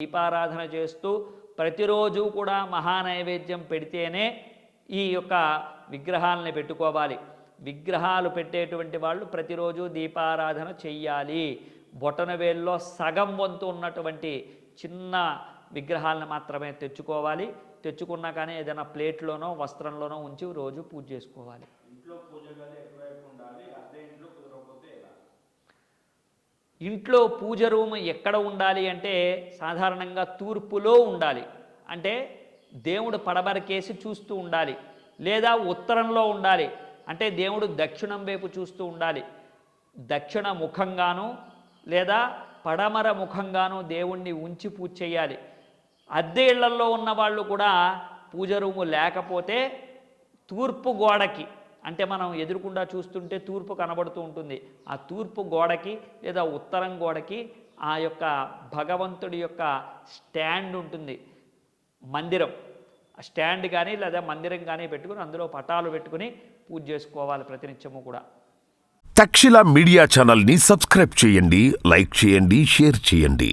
దీపారాధన చేస్తూ ప్రతిరోజు కూడా మహానైవేద్యం పెడితేనే ఈ యొక్క విగ్రహాలని పెట్టుకోవాలి. విగ్రహాలు పెట్టేటువంటి వాళ్ళు ప్రతిరోజు దీపారాధన చెయ్యాలి. బొటనవేల్లో సగం వంతు ఉన్నటువంటి చిన్న విగ్రహాలను మాత్రమే తెచ్చుకోవాలి. తెచ్చుకున్నా కానీ ఏదైనా ప్లేట్లోనో వస్త్రంలోనో ఉంచి రోజు పూజ చేసుకోవాలి. ఇంట్లో పూజ రూమ్ ఎక్కడ ఉండాలి అంటే సాధారణంగా తూర్పులో ఉండాలి. అంటే దేవుడు పడమరకేసి చూస్తూ ఉండాలి. లేదా ఉత్తరంలో ఉండాలి. అంటే దేవుడు దక్షిణం వైపు చూస్తూ ఉండాలి. దక్షిణ ముఖంగాను లేదా పడమర ముఖంగాను దేవుణ్ణి ఉంచి పూజ చేయాలి. అద్దె ఇళ్లల్లో ఉన్న వాళ్ళు కూడా పూజ రూము లేకపోతే తూర్పు గోడకి, అంటే మనం ఎదురుకుండా చూస్తుంటే తూర్పు కనబడుతూ ఉంటుంది, ఆ తూర్పు గోడకి లేదా ఉత్తరం గోడకి ఆ యొక్క భగవంతుడి యొక్క స్టాండ్ ఉంటుంది, మందిరం స్టాండ్ కానీ లేదా మందిరం కానీ పెట్టుకుని అందులో పటాలు పెట్టుకుని పూజ చేసుకోవాలి ప్రతినిత్యము కూడా. తక్షశిల మీడియా ఛానల్ని సబ్స్క్రైబ్ చేయండి, లైక్ చేయండి, షేర్ చేయండి.